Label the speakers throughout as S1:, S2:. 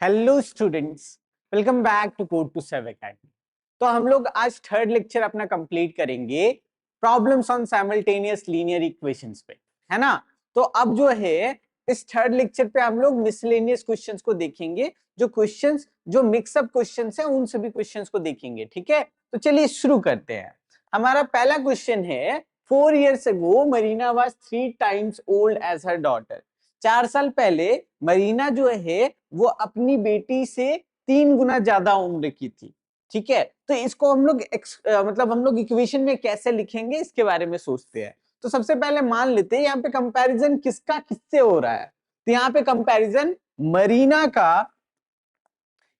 S1: Hello students, welcome back to code to save academy. तो हम लोग आज थर्ड लेक्चर अपना कंप्लीट करेंगे problems on simultaneous linear equations पे, है ना। तो अब जो है इस थर्ड लेक्चर पे हम लोग मिसलेनियस क्वेश्चंस को देखेंगे, जो क्वेश्चंस जो मिक्सअप क्वेश्चंस हैं उन सभी क्वेश्चंस को देखेंगे, ठीक है। तो चलिए शुरू करते हैं। हमारा पहला क्वेश्चन है 4 years ago Marina was 3 times old as her daughter। 4 साल पहले मरीना जो है वो अपनी बेटी से 3 गुना ज्यादा उम्र की थी, ठीक है। तो इसको हम लोग मतलब हम लोग इक्वेशन में कैसे लिखेंगे इसके बारे में सोचते हैं। तो सबसे पहले मान लेते हैं यहाँ पे कंपैरिजन किसका किससे हो रहा है। तो यहाँ पे कंपैरिजन मरीना का,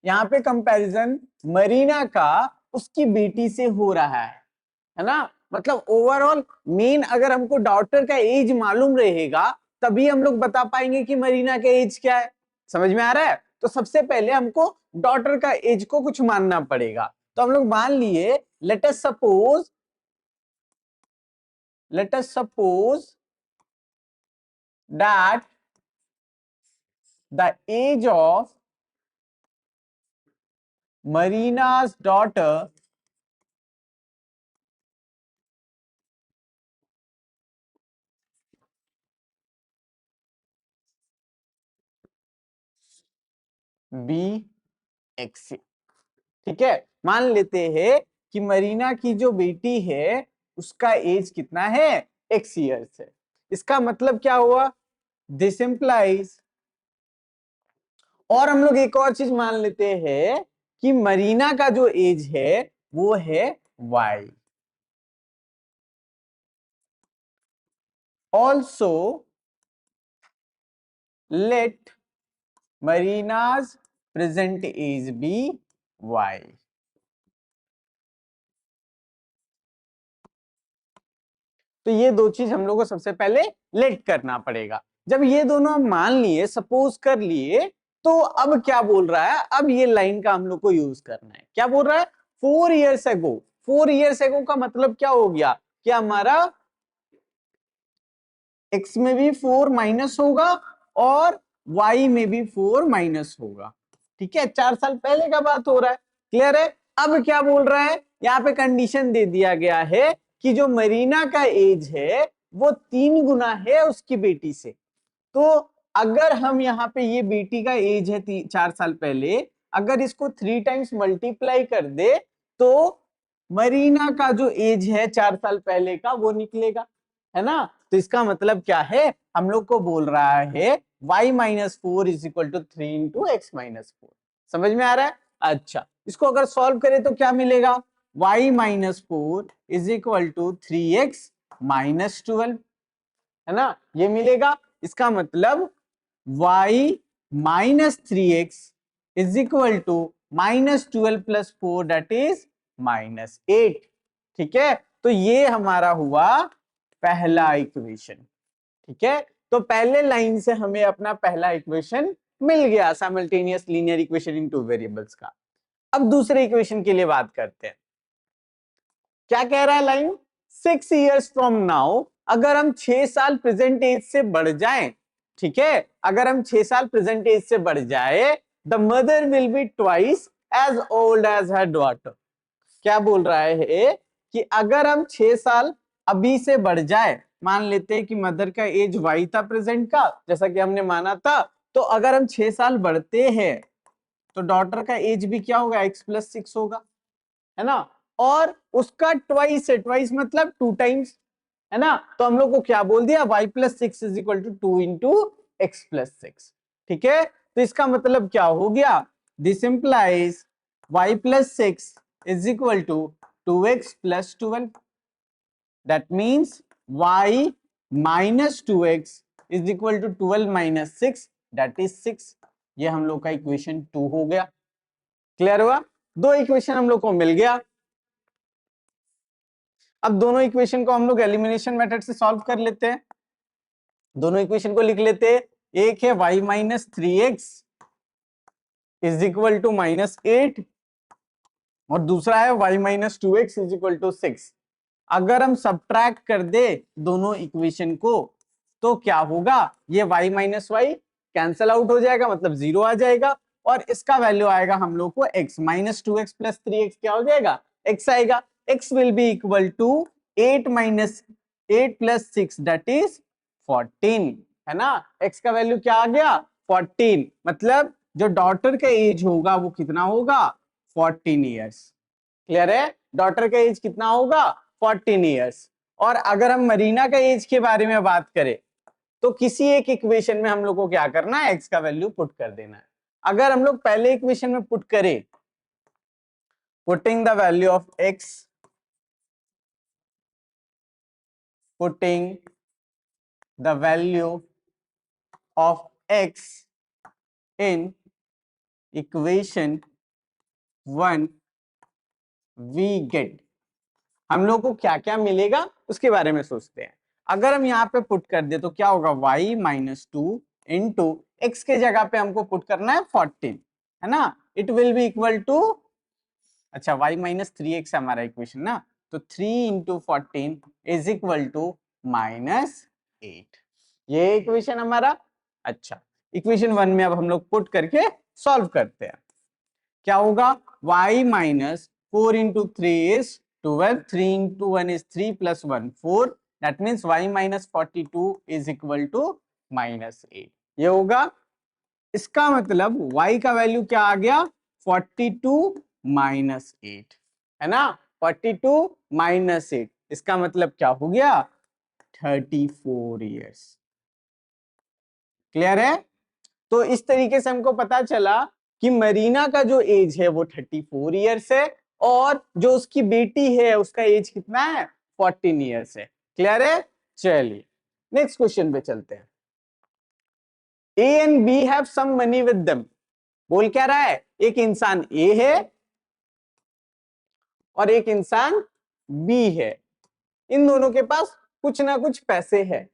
S1: यहाँ पे कंपैरिजन मरीना का उसकी बेटी से हो रहा है ना। मतलब ओवरऑल मेन अगर हमको डॉटर का एज मालूम रहेगा तभी हम लोग बता पाएंगे कि मरीना का एज क्या है। समझ में आ रहा है। तो सबसे पहले हमको डॉटर का एज को कुछ मानना पड़ेगा। तो हम लोग मान लिए let us suppose that the age of Marina's daughter be x, ठीक है। मान लेते हैं कि मरीना की जो बेटी है उसका एज कितना है, एक्स ईयर्स है। इसका मतलब क्या हुआ, दिस इंप्लाइज, और हम लोग एक और चीज मान लेते हैं कि मरीना का जो एज है वो है y। Also let Marina's present age be y। तो ये दो चीज हम लोग को सबसे पहले लेट करना पड़ेगा। जब ये दोनों हम मान लिए, सपोज कर लिए, तो अब क्या बोल रहा है, अब ये लाइन का हम लोग को यूज करना है। क्या बोल रहा है, 4 years ago। 4 years ago का मतलब क्या हो गया कि हमारा x में भी 4 माइनस होगा और y में भी 4 माइनस होगा, ठीक है। 4 साल पहले का बात हो रहा है, क्लियर है। अब क्या बोल रहा है, यहाँ पे कंडीशन दे दिया गया है कि जो मरीना का एज है वो 3 गुना है उसकी बेटी से। तो अगर हम यहाँ पे ये बेटी का एज है 4 साल पहले, अगर इसको 3 टाइम्स मल्टीप्लाई कर दे तो मरीना का जो एज है 4 साल पहले का वो निकलेगा, है ना। तो इसका मतलब क्या है, हम लोग को बोल रहा है y minus 4 is equal to 3 into X minus 4। समझ में आ रहा है। अच्छा, इसको अगर सॉल्व करें तो क्या मिलेगा, y minus 4 is equal to 3x minus 12, है ना, ये मिलेगा। इसका मतलब y minus 3x is equal to minus 12 plus 4 that is minus 8, ठीक है। तो ये हमारा हुआ पहला इक्वेशन, ठीक है। तो पहले लाइन से हमें अपना पहला इक्वेशन मिल गया, simultaneous linear equation in two variables का। अब दूसरे इक्वेशन के लिए बात करते हैं। क्या कह रहा है लाइन, 6 years फ्रॉम नाउ, अगर हम 6 साल प्रेजेंट एज से बढ़ जाएं, ठीक है, अगर हम 6 साल प्रेजेंट एज से बढ़ जाए, the mother will be twice as old as her daughter. क्या बोल रहा है कि अगर हम 6 साल अभी से बढ़ जाए, मान लेते हैं कि मदर का एज y था प्रेजेंट का, जैसा कि हमने माना था, तो अगर हम 6 साल बढ़ते हैं तो डॉटर का एज भी क्या होगा, x प्लस 6 होगा, है ना। और उसका ट्वाइस है, ट्वाइस मतलब 2 टाइम्स, है ना। तो हम लोग को क्या बोल दिया, y plus 6 is equal to 2 into X plus 6, ठीक है। तो इसका मतलब क्या हो गया, this implies y plus 6 is equal to 2x plus 12। That means y minus 2x is equal to 12 minus 6 that is 6। ये हम लोग का इक्वेशन 2 हो गया। क्लियर हुआ, दो इक्वेशन हम लोग को मिल गया। अब दोनों इक्वेशन को हम लोग एलिमिनेशन मेथड से सॉल्व कर लेते हैं। दोनों इक्वेशन को लिख लेते हैं। एक है y minus 3x is equal to minus 8 और दूसरा है y minus 2x is equal to 6। अगर हम सब्ट्रैक्ट कर दे दोनों इक्वेशन को तो क्या होगा, ये y minus y cancel out हो जाएगा, मतलब 0 आ जाएगा, और इसका वैल्यू आएगा हम लोग को x, -2x + 3x क्या हो जाएगा, x आएगा। x will be equal to 8 - 8 + 6 that is 14, है ना। x का वैल्यू क्या आ गया, 14, मतलब जो डॉटर का एज होगा वो कितना होगा, 14 ईयर्स। क्लियर है, डॉटर का एज कितना होगा, 14 ईयर्स। और अगर हम मरीना का एज के बारे में बात करें तो किसी एक इक्वेशन में हम लोग को क्या करना है, x का वैल्यू पुट कर देना है। अगर हम लोग पहले इक्वेशन में पुट करें, putting the value of x, putting the value of x in equation 1 we get, हम लोग को क्या क्या मिलेगा उसके बारे में सोचते हैं। अगर हम यहाँ पे पुट कर दे तो क्या होगा, y - 2 इंटू एक्स के जगह पे हमको पुट करना है 14, है ना। It will be equal to, अच्छा y - 3x हमारा इक्वेशन ना, तो 3 × 14 इज इक्वल टू -8, ये इक्वेशन हमारा। अच्छा, इक्वेशन 1 में अब हम लोग पुट करके सॉल्व करते हैं। क्या होगा, y - 4 × 3 is 12, 3 × 1 is 3 + 1 4, that means y - 42 is equal to -8, ये होगा। इसका मतलब y का वैल्यू क्या आ गया, 42 - 8, है ना, 42 - 8, इसका मतलब क्या हो गया, 34 ईयर्स। क्लियर है। तो इस तरीके से हमको पता चला कि मरीना का जो एज है वो 34 ईयर्स है और जो उसकी बेटी है उसका एज कितना है, 14 ईयर्स है। क्लियर है। चलिए नेक्स्ट क्वेश्चन पे चलते हैं। A and B have some money with them, बोल क्या रहा है, एक इंसान A है और एक इंसान B है, इन दोनों के पास कुछ ना कुछ पैसे हैं।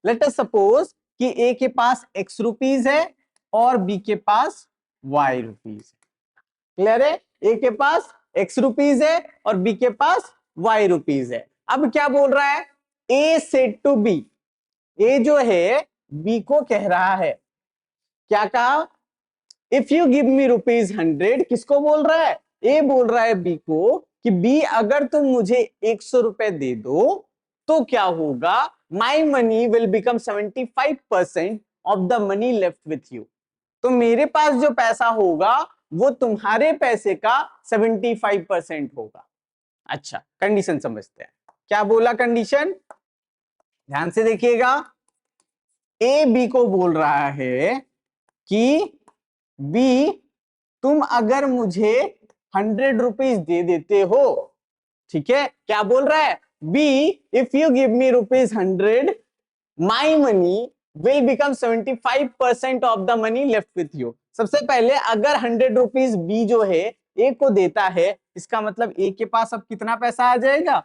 S1: लेट अस सपोज कि A के पास x रुपीज है और B के पास y रुपीज है। क्लियर है, A के पास x रुपीज है और B के पास y रुपीज है। अब क्या बोल रहा है, A said to B, A जो है B को कह रहा है, क्या कहा, इफ यू गिव मी ₹100, किसको बोल रहा है, ए बोल रहा है बी को कि बी अगर तुम मुझे 100 रुपए दे दो तो क्या होगा, माई money will become 75% of the money left with you, तो मेरे पास जो पैसा होगा वो तुम्हारे पैसे का 75% होगा। अच्छा, कंडीशन समझते हैं, क्या बोला कंडीशन, ध्यान से देखिएगा। ए बी को बोल रहा है कि बी तुम अगर मुझे 100 रुपीज दे देते हो, ठीक है, क्या बोल रहा है, B if you give me ₹100 my money will become 75% of the money left with you. सबसे पहले अगर 100 रुपीज बी जो है ए को देता है, इसका मतलब ए के पास अब कितना पैसा आ जाएगा,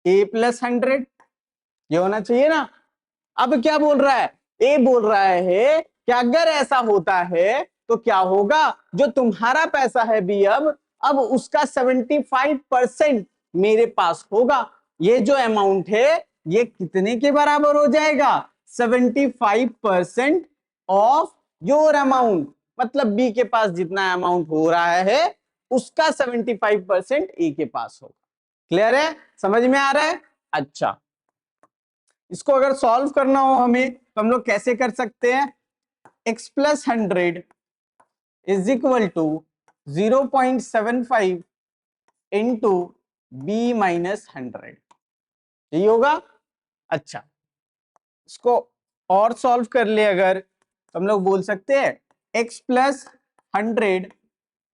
S1: ए + 100, ये होना चाहिए ना। अब क्या बोल रहा है, ए बोल रहा है कि अगर ऐसा होता है तो क्या होगा, जो तुम्हारा पैसा है बी अब उसका 75% मेरे पास होगा। ये जो अमाउंट है ये कितने के बराबर हो जाएगा, 75% ऑफ योर अमाउंट, मतलब बी के पास जितना अमाउंट हो रहा है उसका 75% ए के पास होगा। क्लियर है, समझ में आ रहा है। अच्छा, इसको अगर सॉल्व करना हो हमें तो हम लोग कैसे कर सकते हैं, x + 100 is equal to 0.75 into b - 100, यही होगा। अच्छा, इसको और सॉल्व कर ले अगर तो हम लोग बोल सकते हैं x + 100,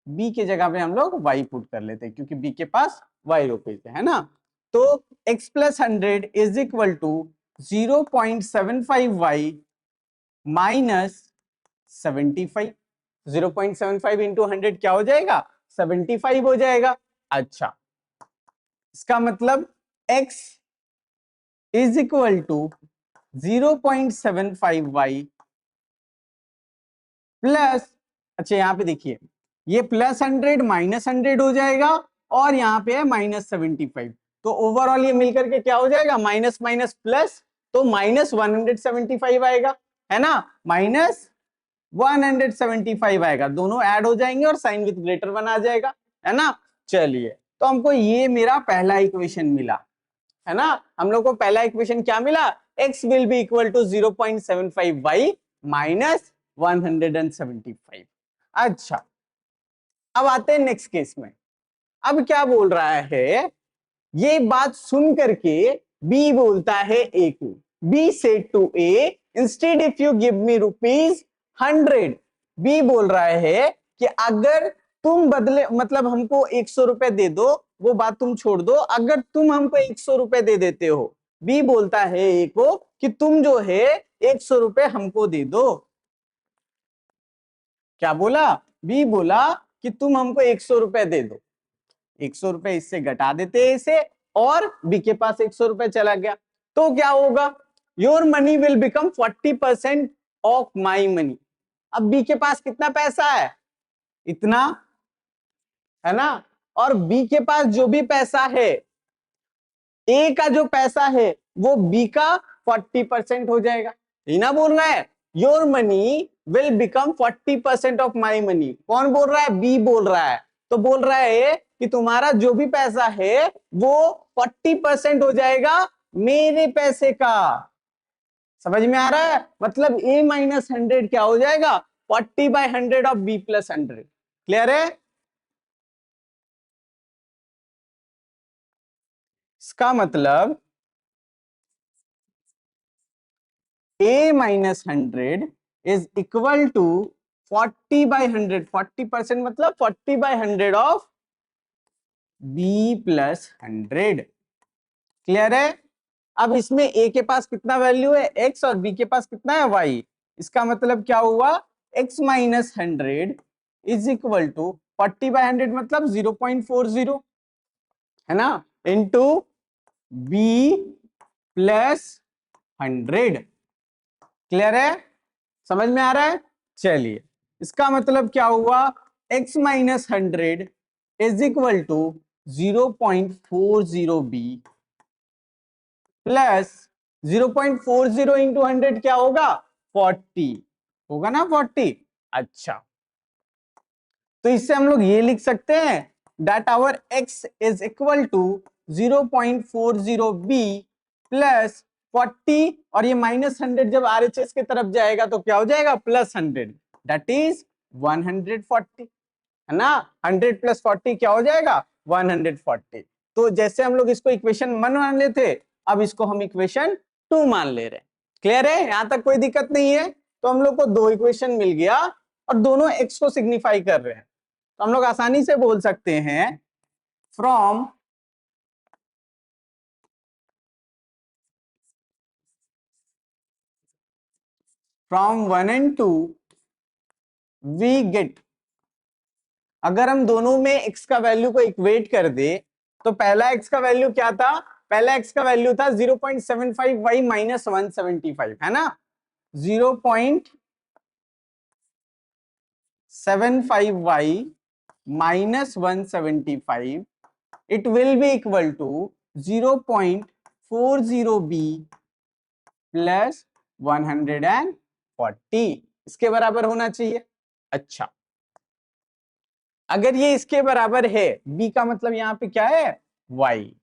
S1: b के जगह पे हम लोग y पुट कर लेते हैं क्योंकि b के पास y रुपीज है ना। तो x + 100 is equal to 0.75y - 75, 0.75 into 100 क्या हो जाएगा, 75 हो जाएगा। अच्छा, इसका मतलब x is equal to 0.75y plus, अच्छा यहाँ पे देखिए ये +100 -100 हो जाएगा और यहाँ पे है -75, तो ओवरऑल ये मिलकर के क्या हो जाएगा, माइनस माइनस प्लस, तो -175 आएगा, है ना, 175 आएगा, दोनों ऐड हो जाएंगे और साइन विद ग्रेटर वन आ जाएगा, है ना। चलिए, तो हमको ये मेरा पहला इक्वेशन मिला, है ना। हम लोग को पहला इक्वेशन क्या मिला, x will be equal to 0.75y minus 175। अच्छा, अब आते हैं नेक्स्ट केस में। अब क्या बोल रहा है, ये बात सुन करके बी बोलता है ए को, B said to A instead if you give me ₹100। B बोल रहा है कि अगर तुम बदले मतलब हमको 100 रुपए दे दो, वो बात तुम छोड़ दो, अगर तुम हमको 100 रुपए दे देते हो, बी बोलता है ए को कि तुम जो है 100 रुपए हमको दे दो। क्या बोला, बी बोला कि तुम हमको 100 रुपए दे दो, 100 रुपए इससे घटा देते हैं इसे, और बी के पास 100 रुपए चला गया, तो क्या होगा, your money will become 40% of my money. अब बी के पास कितना पैसा है, इतना, है ना, और बी के पास जो भी पैसा है, ए का जो पैसा है वो बी का 40% हो जाएगा, ये ना बोल रहा है your money will become 40% of my money. कौन बोल रहा है, बी बोल रहा है। तो बोल रहा है कि तुम्हारा जो भी पैसा है वो 40% हो जाएगा मेरे पैसे का। समझ में आ रहा है, मतलब a माइनस 100 क्या हो जाएगा, 40/100 ऑफ b प्लस 100। क्लियर है, इसका मतलब a minus 100 is equal to 40/100, 40% मतलब 40/100 ऑफ b प्लस 100। क्लियर है, अब इसमें a के पास कितना वैल्यू है x और b के पास कितना है y, इसका मतलब क्या हुआ, x minus 100 is equal to 40/100 मतलब 0.40, है ना, इंटू b प्लस 100। क्लियर है, समझ में आ रहा है। चलिए, इसका मतलब क्या हुआ, x minus 100 is equal to 0.40b plus 0.40 into 100 क्या होगा, 40 होगा ना, 40। अच्छा, तो इससे हम लोग ये लिख सकते हैं that our x is equal to 0.40b plus 40, और ये माइनस 100 जब RHS की तरफ जाएगा तो क्या हो जाएगा, प्लस 100, दैट इज 140, है ना। 100 प्लस 40 क्या हो जाएगा, 140। तो जैसे हम लोग इसको इक्वेशन 1 मान लेते, अब इसको हम इक्वेशन 2 मान ले रहे हैं। क्लियर है, यहां तक कोई दिक्कत नहीं है। तो हम लोग को दो इक्वेशन मिल गया और दोनों x को सिग्निफाई कर रहे हैं, तो हम लोग आसानी से बोल सकते हैं from from 1 and 2 we get, अगर हम दोनों में x का वैल्यू को इक्वेट कर दे, तो पहला x का वैल्यू क्या था, पहला x का वैल्यू था 0.75y माइनस 175, है ना, 0.75y minus 175, it will be equal to 0.40b plus 140, इसके बराबर होना चाहिए। अच्छा, अगर ये इसके बराबर है, b का मतलब यहां पे क्या है, y,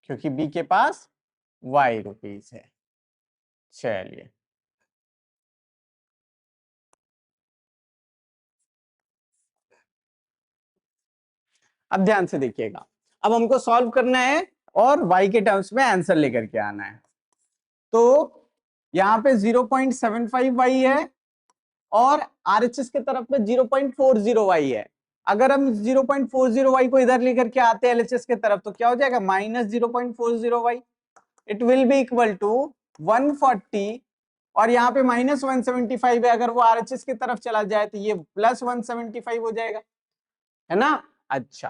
S1: क्योंकि b के पास y रुपीस है। चलिए, अब ध्यान से देखिएगा, अब हमको सॉल्व करना है और y के टर्म्स में आंसर लेकर के आना है। तो यहाँ पे 0.75y है और RHS के तरफ में 0.40y है। अगर हम 0.40y को इधर लेकर के आते हैं LHS के तरफ, तो क्या हो जाएगा, minus 0.40y, it will be equal to 140, और यहाँ पे माइनस 175 है, अगर वो RHS की तरफ चला जाए तो ये प्लस 175 हो जाएगा, है ना। अच्छा,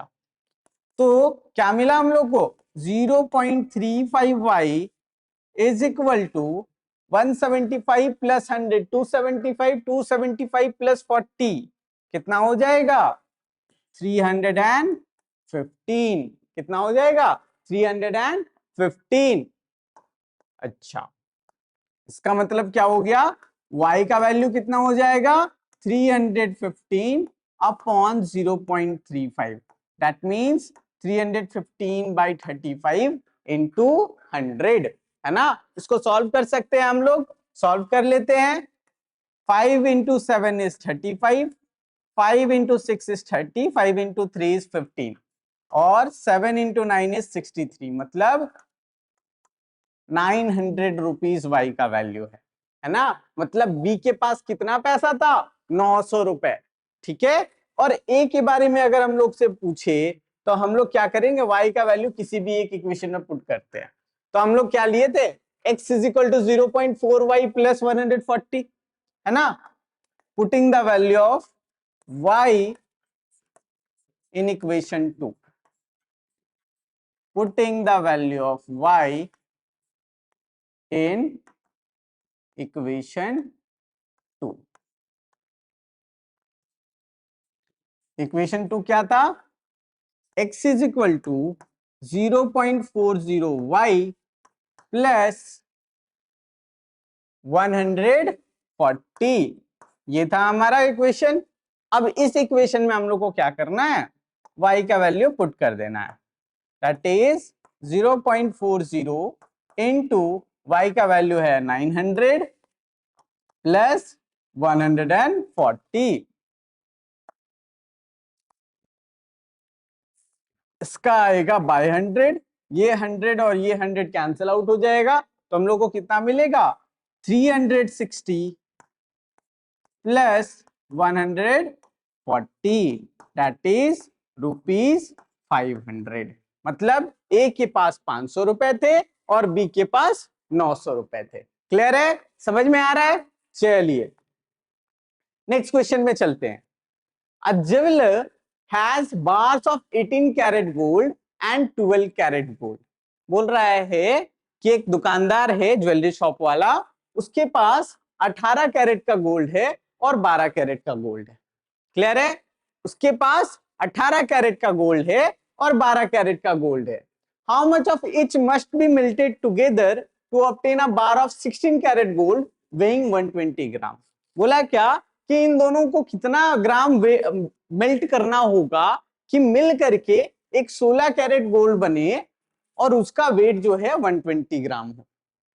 S1: तो क्या मिला हम लोग को, 0.35y is equal to 175 plus 100, 275, 275 plus 40 कितना हो जाएगा, 315, कितना हो जाएगा, 315। 15। अच्छा, इसका मतलब क्या हो गया, y का वैल्यू कितना हो जाएगा, 315 upon 0.35, that means 315 by 35 into 100, है ना। इसको सॉल्व कर सकते हैं हम लोग, सॉल्व कर लेते हैं। 5 into 7 is 35, 5 into 6 is 30, 5 into 3 is 15 और 7 इंटू 9 इज 63, मतलब 900 रुपीज वाई का वैल्यू है ना। मतलब बी के पास कितना पैसा था, 900 रुपए, ठीक है। और ए के बारे में अगर हम लोग से पूछे तो हम लोग क्या करेंगे, वाई का वैल्यू किसी भी एक इक्वेशन में पुट करते हैं। तो हम लोग क्या लिए थे, x is equal to 0.4y plus 140, है ना। Putting the value of y in equation 2, putting the value of y in equation 2। Equation 2 क्या था, x is equal to 0.40y plus 140, ये था हमारा इक्वेशन। अब इस इक्वेशन में हम लोग को क्या करना है, y का वैल्यू पुट कर देना है, दैट इज 0.40 इंटू y का वैल्यू है 900 प्लस 140, इसका आएगा बाय 100, ये 100 और ये 100 कैंसिल आउट हो जाएगा, तो हम लोग को कितना मिलेगा, 360 प्लस 140, दैट इज ₹500। मतलब ए के पास 500 रुपए थे और बी के पास 900 रुपए थे। क्लियर है, समझ में आ रहा है। चलिए नेक्स्ट क्वेश्चन में चलते हैं। A jeweler has bars of 18 carat gold and 12 carat gold. बोल रहा है कि एक दुकानदार है ज्वेलरी शॉप वाला, उसके पास 18 कैरेट का गोल्ड है और 12 कैरेट का गोल्ड है। क्लियर है, उसके पास 18 कैरेट का गोल्ड है और 12 कैरेट का गोल्ड है। How much of each must be melted together to obtain a bar of 16 carat gold weighing 120 gram. बोला क्या कि इन दोनों को कितना ग्राम मेल्ट करना होगा कि मिल करके एक 16 कैरेट गोल्ड बने और उसका वेट जो है 120 ग्राम हो।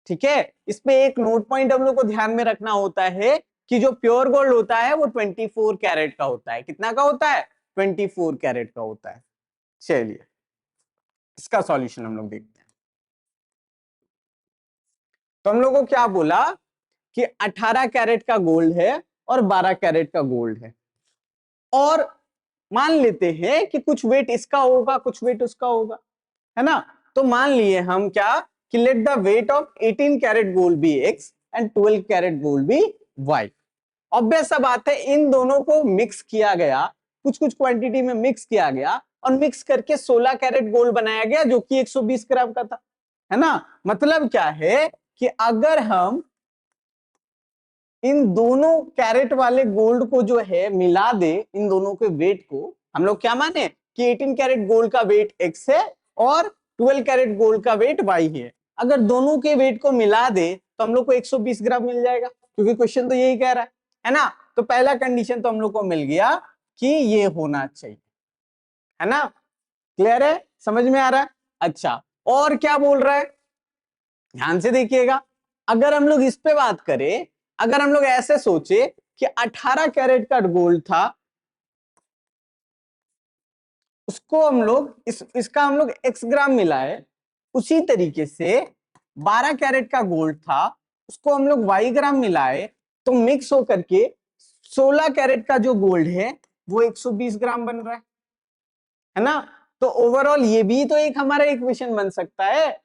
S1: ठीक है, इसमें एक नोट पॉइंट हम लोग को ध्यान में रखना होता है कि जो प्योर गोल्ड होता है वो 24 कैरेट का होता है। कितना का होता है, 24 कैरेट का होता है। चलिए इसका सॉल्यूशन हम लोग देखते हैं। तो हम लोग को क्या बोला कि 18 कैरेट का गोल्ड है और 12 कैरेट का गोल्ड है, और मान लेते हैं कि कुछ वेट इसका होगा कुछ वेट उसका होगा, है ना। तो मान लिए हम क्या कि let the weight of 18 carat gold be x and 12 carat gold be y। Obvious सा बात है, इन दोनों को मिक्स किया गया, कुछ कुछ क्वांटिटी में मिक्स किया गया और मिक्स करके 16 कैरेट गोल्ड बनाया गया जो कि 120 ग्राम का था, है ना। मतलब क्या है कि अगर हम इन दोनों कैरेट वाले गोल्ड को जो है मिला दे, इन दोनों के वेट को हम लोग क्या माने कि 18 कैरेट गोल्ड का वेट x है और 12 कैरेट गोल्ड का वेट y है। अगर दोनों के वेट को मिला दे तो हम लोग को 120 ग्राम मिल जाएगा, क्योंकि क्वेश्चन तो यही कह रहा है ना। तो पहला कंडीशन तो हम लोग को मिल गया कि ये होना चाहिए, है ना। क्लियर है, समझ में आ रहा है। अच्छा, और क्या बोल रहा है, ध्यान से देखिएगा। अगर हम लोग इस पे बात करें, अगर हम लोग ऐसे सोचे कि 18 कैरेट का गोल्ड था, उसको हम लोग इसका हम लोग x ग्राम मिलाए, उसी तरीके से 12 कैरेट का गोल्ड था, उसको हम लोग y ग्राम मिलाए, तो मिक्स होकर के 16 कैरेट का जो गोल्ड है वो 120 ग्राम बन रहा है ना। तो ओवरऑल ये भी तो एक हमारा इक्वेशन बन सकता है,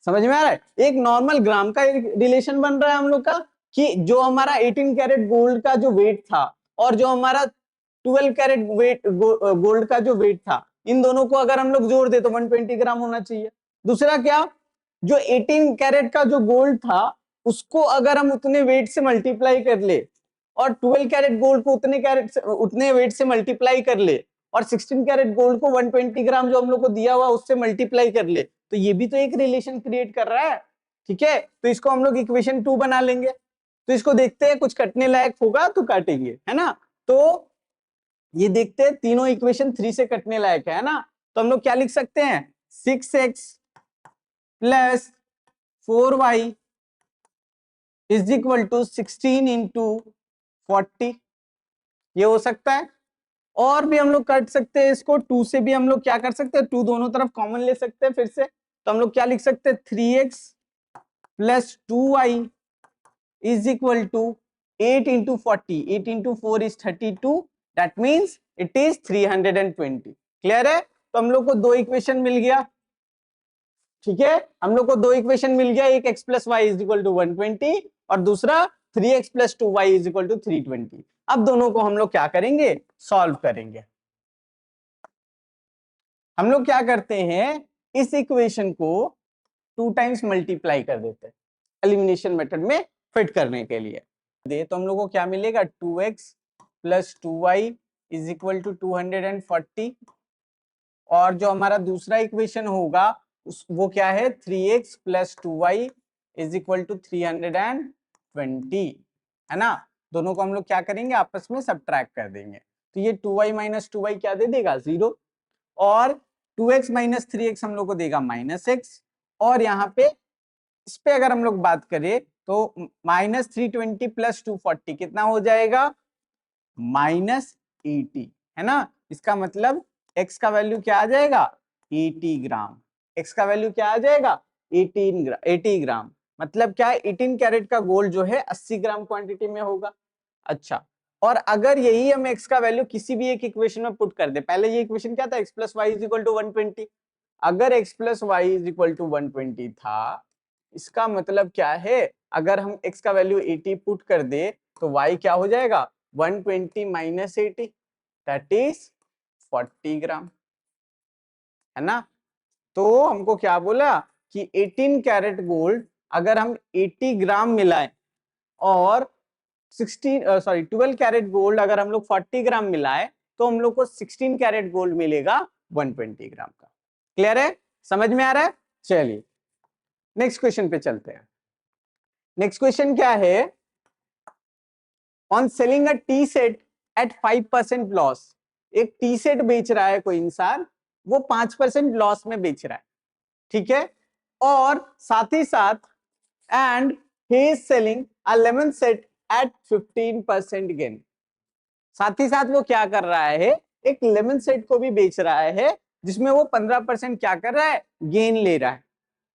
S1: समझ में आ रहा है। एक नॉर्मल ग्राम का रिलेशन बन रहा है हम लोग का कि जो हमारा 18 कैरेट गोल्ड का जो वेट था और जो हमारा 12 कैरेट वेट गोल्ड का जो वेट था, इन दोनों को अगर हम लोग जोड़ दे तो 120 ग्राम होना चाहिए। दूसरा क्या, जो 18 कैरेट का जो गोल्ड था उसको अगर हम उतने वेट से मल्टीप्लाई कर ले और 12 कैरेट गोल्ड को उतने वेट से मल्टीप्लाई कर ले और 16 कैरेट गोल्ड को 120 ग्राम जो हम लोग को दिया हुआ उससे मल्टीप्लाई कर ले, तो ये भी तो एक रिलेशन क्रिएट कर रहा है, ठीक है। तो इसको हम लोग इक्वेशन 2 बना लेंगे। तो इसको देखते हैं, कुछ कटने लायक होगा तो काटेंगे, है ना। तो ये देखते हैं, तीनों इक्वेशन 3 से कटने लायक है ना। तो हम लोग क्या लिख सकते हैं, 6x plus 4y is equal to 16 into 40, ये हो सकता है। और भी हम लोग काट सकते हैं इसको, 2 से भी हम लोग क्या कर सकते हैं, 2 दोनों तरफ कॉमन ले सकते हैं फिर से। तो हम लोग क्या लिख सकते हैं, 3x plus 2y is equal to 8 into 40, 8 into 4 is 32, that means it is 320। Clear है। तो हम लोग को दो इक्वेशन मिल गया, ठीक है। हम लोग को दो इक्वेशन मिल गया, एक x plus y is equal to 120 और दूसरा 3x plus 2y is equal to 320। अब दोनों को हम लोग क्या करेंगे, सॉल्व करेंगे। हम लोग क्या करते हैं, इस इक्वेशन को 2 टाइम्स मल्टीप्लाई कर देते हैं एलिमिनेशन मेथड में फिट करने के लिए। तो हम लोग को क्या मिलेगा, 2x plus 2y is equal to 240 और जो हमारा दूसरा इक्वेशन होगा वो क्या है, 3x plus 2y is equal to 320, है ना। दोनों को हम लोग क्या करेंगे, आपस में सब्ट्रैक्ट कर देंगे। तो ये 2y माइनस 2y क्या दे देगा, 0, और 2x माइनस 3x हम लोग को देगा -x, और यहाँ पे इस पे अगर हम लोग बात करें तो -320 प्लस 240 कितना हो जाएगा, -80, है ना। इसका मतलब x का वैल्यू क्या आ जाएगा, 80 ग्राम। x का वैल्यू क्या आ जाएगा, 80 ग्राम। मतलब क्या है, 18 कैरेट का गोल्ड जो है 80 ग्राम क्वांटिटी में होगा। अच्छा, और अगर यही हम x का वैल्यू किसी भी एक इक्वेशन में पुट कर दे, पहले ये इक्वेशन क्या था, x plus y is equal to 120, अगर x plus y is equal to 120 था, इसका मतलब क्या है, अगर हम x का वैल्यू 80 पुट कर दे तो y क्या हो जाएगा, 120 माइनस 80, दैट इज 40 ग्राम, है ना। तो हमको क्या बोला कि 18 कैरेट गोल्ड अगर हम 80 ग्राम मिलाएं और 12 कैरेट गोल्ड अगर हम लोग 40 ग्राम मिलाएं तो हम लोग को 16 कैरेट गोल्ड मिलेगा 120 ग्राम का। क्लियर है, समझ में आ रहा है। चलिए नेक्स्ट क्वेश्चन पे चलते हैं। नेक्स्ट क्वेश्चन क्या है, on selling a tea set at 5% loss, एक टी सेट बेच रहा है कोई इंसान, वो 5% लॉस में बेच रहा है, ठीक है। और साथ ही साथ and he is selling a lemon set at 15% gain, साथ ही साथ वो क्या कर रहा है, एक लेमन सेट को भी बेच रहा है जिसमें वो 15% क्या कर रहा है, गेन ले रहा है,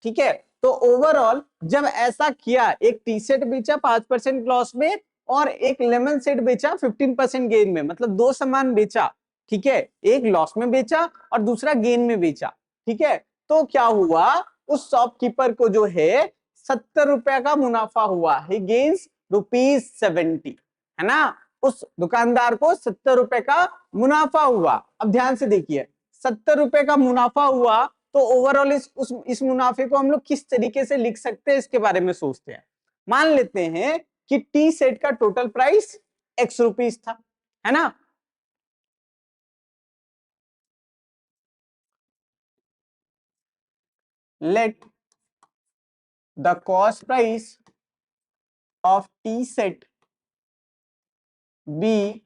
S1: ठीक है। तो ओवरऑल जब ऐसा किया, एक टी सेट बेचा 5% लॉस में और एक लेमन सेट बेचा 15% गेन में, मतलब दो सामान बेचा, ठीक है। एक लॉस में बेचा और दूसरा गेन में बेचा, ठीक है। तो क्या हुआ, उस शॉपकीपर को जो है 70 रुपए का मुनाफा हुआ, ही गेन्स ₹70, है ना। उस दुकानदार को 70 रुपए का मुनाफा हुआ। अब ध्यान से देखिए, 70 रुपए का मुनाफा हुआ, तो ओवरऑल इस मुनाफे को हम लोग किस तरीके से लिख सकते हैं, इसके बारे में सोचते हैं। मान लेते हैं कि टी सेट का टोटल प्राइस x रुपीस था, है ना। Let the cost price of tea set be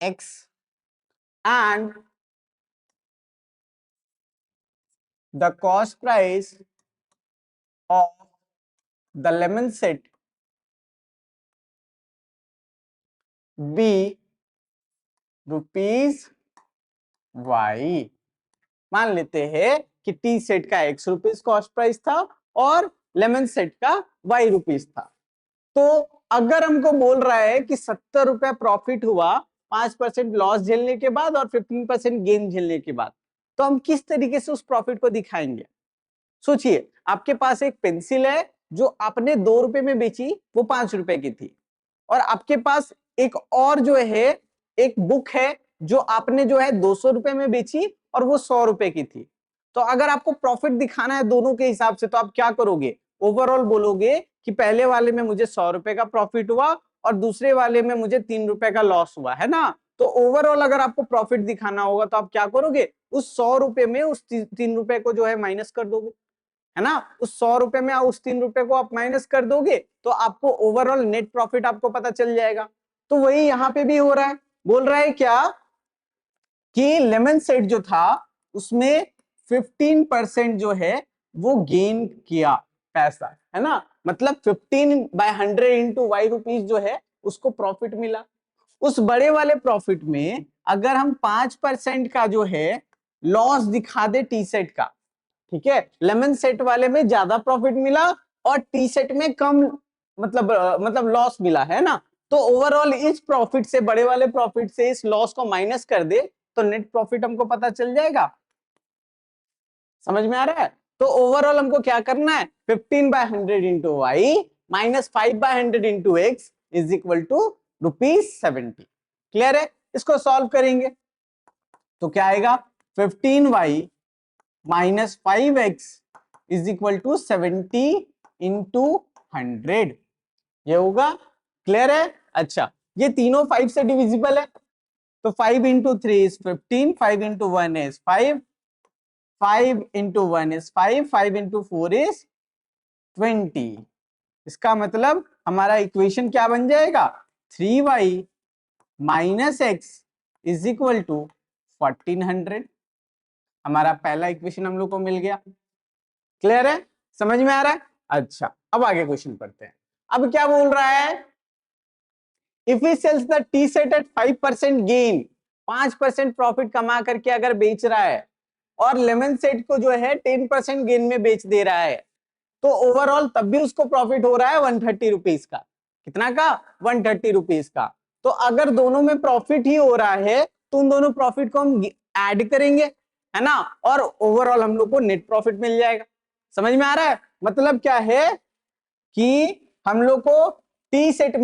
S1: ₹x and the cost price of the lemon set be ₹y। मान लेते हैं कि टी सेट का ₹x कॉस्ट प्राइस था और लेमन सेट का ₹y था। तो अगर हमको बोल रहा है कि 70 रुपए प्रॉफिट हुआ 5% लॉस झेलने के बाद और 15% गेन झेलने के बाद, तो हम किस तरीके से उस प्रॉफिट को दिखाएंगे। सोचिए, आपके पास एक पेंसिल है जो आपने 2 रुपए में बेची, वो 5 रुपए की थी, और आपके पास एक और जो है एक बुक है जो आपने जो है 200 रुपए में बेची और वो 100 रुपए की थी। तो अगर आपको प्रॉफिट दिखाना है दोनों के हिसाब से, तो आप क्या करोगे, ओवरऑल बोलोगे कि पहले वाले में मुझे 100 रुपए का प्रॉफिट हुआ और दूसरे वाले में मुझे 3 रुपए का लॉस हुआ, है ना। तो ओवरऑल अगर आपको प्रॉफिट दिखाना होगा तो आप क्या करोगे, उस 100 रुपए में उस 3 रुपए को जो है माइनस कर दोगे, है ना, उस 100 रुपए में उस 3 रुपए को आप माइनस कर दोगे तो आपको ओवरऑल नेट प्रॉफिट आपको पता चल जाएगा। तो वही यहां पे भी हो रहा है, बोल रहा है क्या कि लेमन सेट जो था उसमें 15% जो है वो गेन किया पैसा, है ना, मतलब 15/100 इंटू वाई रुपीज जो है उसको प्रॉफिट मिला। उस बड़े वाले प्रॉफिट में अगर हम 5% का जो है लॉस दिखा दे टी सेट का, ठीक है, लेमन सेट वाले में ज्यादा प्रॉफिट मिला और टी सेट में कम, मतलब लॉस मिला, है ना, तो ओवरऑल इस प्रॉफिट से, बड़े वाले प्रॉफिट से इस लॉस को माइनस कर दे तो नेट प्रॉफिट हमको पता चल जाएगा। समझ में आ रहा है? तो ओवरऑल हमको क्या करना है, 15/100 into y minus 5/100 into x is equal to ₹70। Clear है? इसको सॉल्व करेंगे तो क्या आएगा, 15y minus 5x is equal to 70 into 100, ये होगा। क्लियर है? अच्छा, ये तीनों 5 से डिविजिबल है तो 5 into 3 is 15, 5 into 1 is 5, 5 into 1 is 5, 5 into 4 is 20। इसका मतलब हमारा इक्वेशन क्या बन जाएगा, 3y minus x is equal to 1400। हमारा पहला इक्वेशन हम लोग को मिल गया। क्लियर है? समझ में आ रहा है? अच्छा, अब आगे क्वेश्चन पढ़ते हैं। अब क्या बोल रहा है, if he sells the tea set at 5% gain, 5% profit कमा करके अगर बेच रहा है और लेमन सेट को जो है 10% गेन में बेच दे रहा है तो ओवरऑल तब भी उसको प्रॉफिट हो रहा है 130 रुपीज का। कितना का? 130 रुपीज का। तो अगर दोनों में प्रॉफिट ही हो रहा है तो उन दोनों प्रॉफिट को हम ऐड करेंगे, है ना, और ओवरऑल हम लोग को नेट प्रॉफिट मिल जाएगा। समझ में आ रहा है? मतलब क्या है कि हम लोग को टी सेट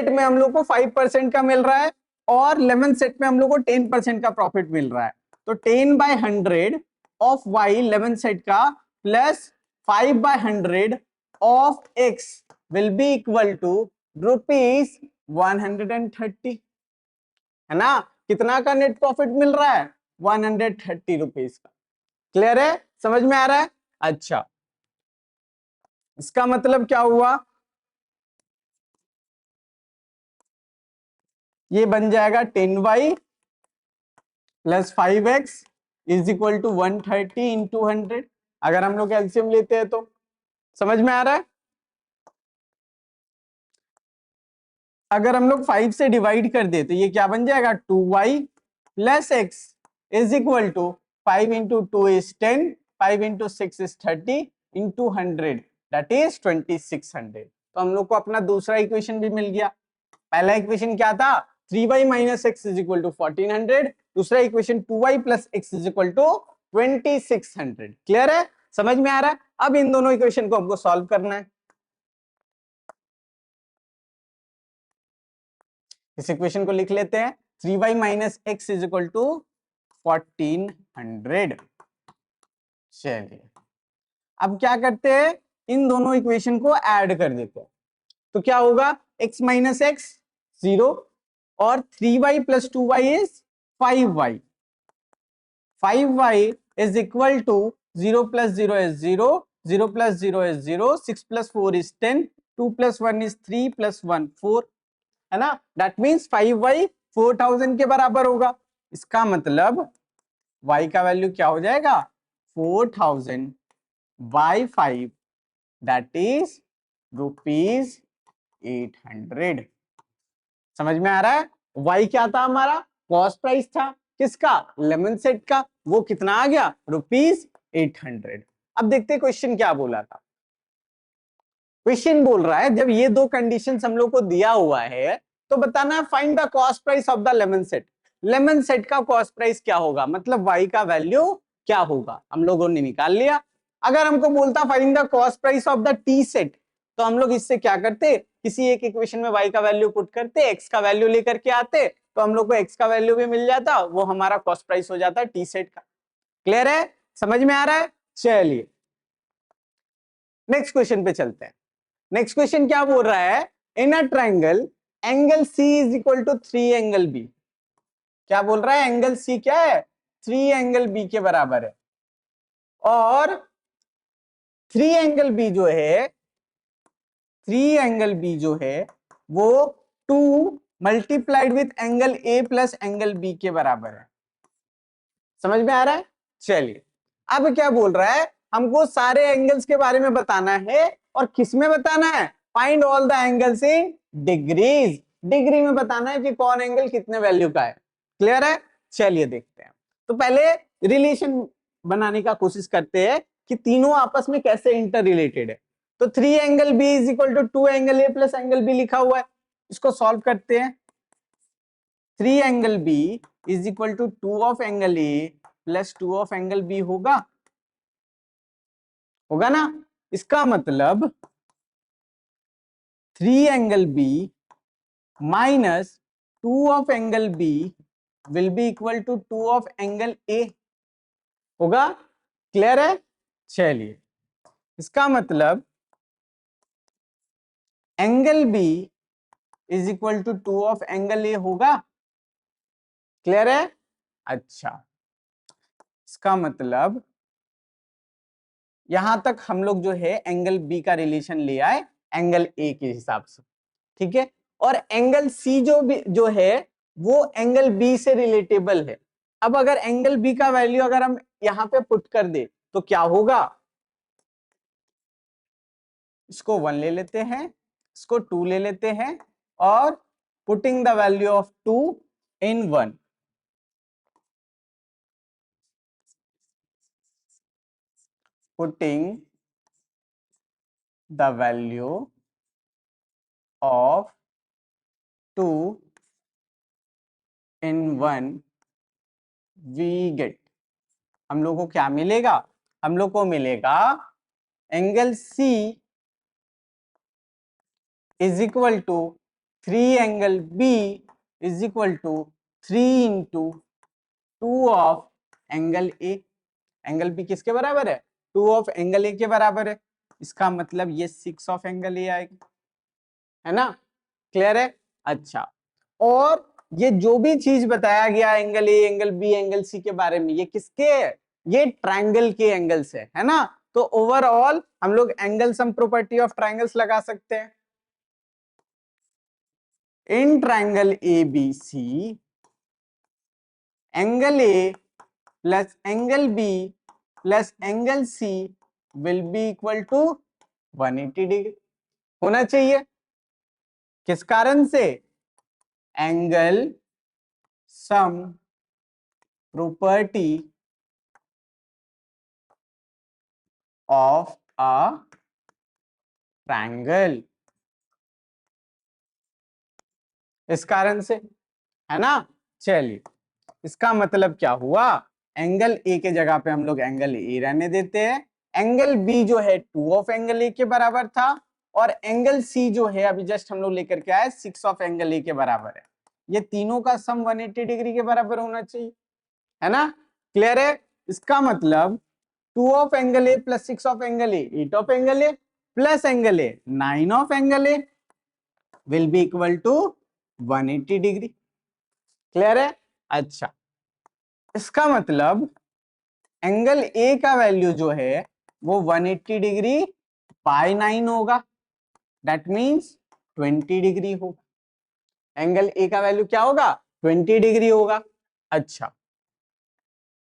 S1: में हम लोग को 5% का मिल रहा है और लेमन सेट में हम लोग को 10% का प्रॉफिट मिल रहा है। तो 10/100 ऑफ वाई लेमन सेट का plus 5/100 of x will be equal to ₹130, है ना। कितना का नेट प्रॉफिट मिल रहा है? 130 रुपीज का। क्लियर है? समझ में आ रहा है? अच्छा, इसका मतलब क्या हुआ, ये बन जाएगा 10y plus 5x is equal to 130 into 100। अगर हम लोग एलसीएम लेते हैं तो समझ में आ रहा है? अगर हम लोग 5 से डिवाइड कर दे तो ये क्या बन जाएगा, 2y plus x is equal to 5 into 2 is 10, 5 into 6 is 30 into 100 that is 2600। तो हम लोग को अपना दूसरा इक्वेशन भी मिल गया। पहला इक्वेशन क्या था, 3y minus x is equal to 1400, दूसरा equation 2y plus x is equal to 2600। Clear है? समझ में आ रहा है? अब इन दोनों इक्वेशन को हमको सॉल्व करना है। इस इक्वेशन को लिख लेते हैं, 3y minus x is equal to 1400। चलिए अब क्या करते हैं, इन दोनों इक्वेशन को ऐड कर देते हैं तो क्या होगा, x माइनस एक्स 0 और 3y plus 2y is 5y, 5y is equal to 0 plus 0 is 0, 0 plus 0 is 0, 6 plus 4 is 10, 2 plus 1 is 3 plus 1 4, है ना। दैट मीन्स 5y 4000 के बराबर होगा। इसका मतलब y का वैल्यू क्या हो जाएगा, 4000 बाई 5 दैट इज ₹800। समझ में आ रहा है? y क्या था हमारा, कॉस्ट प्राइस था किसका, लेमन सेट का, वो कितना आ गया, ₹800। अब देखते क्वेश्चन क्या बोला था। क्वेश्चन बोल रहा है जब ये दो कंडीशंस हम लोग को दिया हुआ है तो बताना है find the cost price of the lemon set. Lemon set का कॉस्ट प्राइस क्या होगा, मतलब y का वैल्यू क्या होगा, हम लोगों ने निकाल लिया। अगर हमको बोलता find the cost price of the tea set तो हम लोग इससे क्या करते, किसी एक इक्वेशन में y का वैल्यू पुट करते, x का वैल्यू लेकर के आते तो हम लोग को x का वैल्यू भी मिल जाता, वो हमारा कॉस्ट प्राइस हो जाता टी सेट का। क्लियर है? समझ में आ रहा है? चलिए नेक्स्ट क्वेश्चन पे चलते हैं। नेक्स्ट क्वेश्चन क्या बोल रहा है, in a triangle angle C is equal to 3 angle B। क्या बोल रहा है, एंगल सी क्या है, 3 एंगल बी के बराबर है, और 3 एंगल बी जो है, 3 एंगल बी जो है वो 2 multiplied with angle A plus angle B के बराबर है। समझ में आ रहा है? चलिए, अब क्या बोल रहा है, हमको सारे एंगल्स के बारे में बताना है, और किस में बताना है, find all the angles in degrees, degree में बताना है कि कौन एंगल कितने वैल्यू का है। क्लियर है? चलिए देखते हैं। तो पहले रिलेशन बनाने का कोशिश करते हैं कि तीनों आपस में कैसे इंटर रिलेटेड है। तो 3 angle B is equal to 2 angle A plus angle B लिखा हुआ है, इसको सॉल्व करते हैं। 3 angle B is equal to 2 of angle A plus 2 of angle B होगा, होगा ना? इसका मतलब 3 angle B minus 2 of angle B will be equal to 2 of angle A होगा। क्लियर है? चलिए, इसका मतलब angle B is equal to 2 of angle A होगा। क्लियर है? अच्छा, इसका मतलब यहां तक हम लोग जो है एंगल बी का रिलेशन ले आए एंगल ए के हिसाब से, ठीक है। और एंगल सी जो है वो एंगल बी से रिलेटेबल है। अब अगर एंगल बी का वैल्यू अगर हम यहां पे पुट कर दे तो क्या होगा, इसको 1 ले लेते हैं, इसको 2 ले लेते हैं, और putting the value of 2 in 1, putting the value of 2 in 1, we get, हम लोग को क्या मिलेगा, हम लोग को मिलेगा angle C is equal to 3 angle B is equal to 3 into 2 of angle A. Angle B किसके बराबर है, 2 ऑफ एंगल ए के बराबर है। इसका मतलब ये 6 ऑफ एंगल ए आएगा, है ना? क्लियर है? अच्छा, और ये जो भी चीज बताया गया angle A angle B angle C के बारे में, ये किसके है, ये ट्रायंगल के एंगल्स है ना? तो ओवरऑल हम लोग angle sum property of triangles लगा सकते हैं। In triangle A B C, angle A plus angle B plus angle C will be equal to 180 degree होना चाहिए। किस कारण से, angle sum property of a triangle, इस कारण से, है ना? चलिए, इसका मतलब क्या हुआ, एंगल ए के जगह पे हम लोग एंगल ए रहने देते हैं, एंगल बी जो है 2 ऑफ एंगल ए के बराबर था, और एंगल सी जो है अभी जस्ट हम लोग लेकर के आए 6 ऑफ एंगल ए के बराबर है। ये तीनों का सम 180 डिग्री के बराबर होना चाहिए, है ना? क्लियर है? इसका मतलब 2 of angle A plus 6 of angle A 8 of angle A plus angle A 9 of angle A will be equal to 180 degree. Clear है? अच्छा, इसका मतलब एंगल ए का वैल्यू जो है वो 180 डिग्री बाय 9 होगा, दैट मींस 20 डिग्री होगा। एंगल ए का वैल्यू क्या होगा, 20 डिग्री होगा। अच्छा,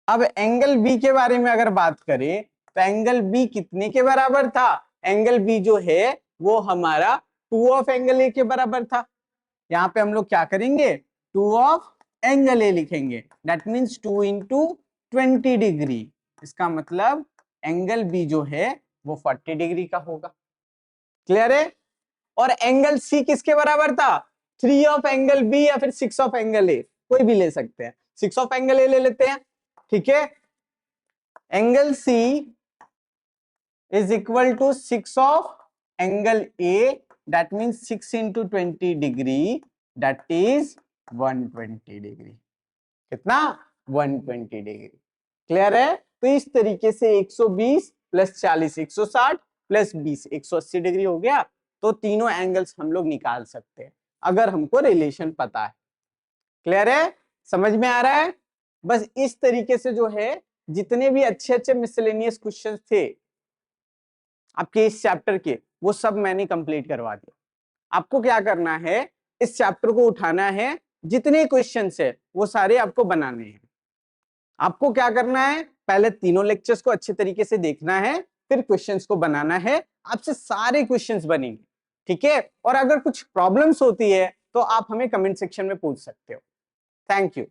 S1: अब एंगल बी के बारे में अगर बात करें तो एंगल बी कितने के बराबर था, एंगल बी जो है वो हमारा 2 ऑफ एंगल ए के बराबर था। यहाँ पे हम लोग क्या करेंगे, 2 ऑफ एंगल ए लिखेंगे, दैट मींस 2 इंटू 20 डिग्री। इसका मतलब एंगल बी जो है वो 40 डिग्री का होगा। क्लियर है? और एंगल सी किसके बराबर था, 3 ऑफ एंगल बी या फिर 6 ऑफ एंगल ए, कोई भी ले सकते हैं। 6 ऑफ एंगल ए ले लेते हैं, ठीक है। Angle C is equal to 6 of angle A, that means 6 into 20 degree, that is 120 degree. कितना, 120 डिग्री। क्लियर है? तो इस तरीके से 120 प्लस 40 160 प्लस 20 180 डिग्री हो गया। तो तीनों एंगल्स हम लोग निकाल सकते हैं अगर हमको रिलेशन पता है। क्लियर है? समझ में आ रहा है? बस इस तरीके से जो है जितने भी अच्छे अच्छे मिसलेनियस क्वेश्चंस थे आपके इस चैप्टर के, वो सब मैंने कंप्लीट करवा दिया। आपको क्या करना है, इस चैप्टर को उठाना है, जितने क्वेश्चंस है वो सारे आपको बनाने हैं। आपको क्या करना है, पहले तीनों लेक्चर्स को अच्छे तरीके से देखना है, फिर क्वेश्चंस को बनाना है, आपसे सारे क्वेश्चंस बनेंगे, ठीक है? और अगर कुछ प्रॉब्लम्स होती है तो आप हमें कमेंट सेक्शन में पूछ सकते हो। Thank you.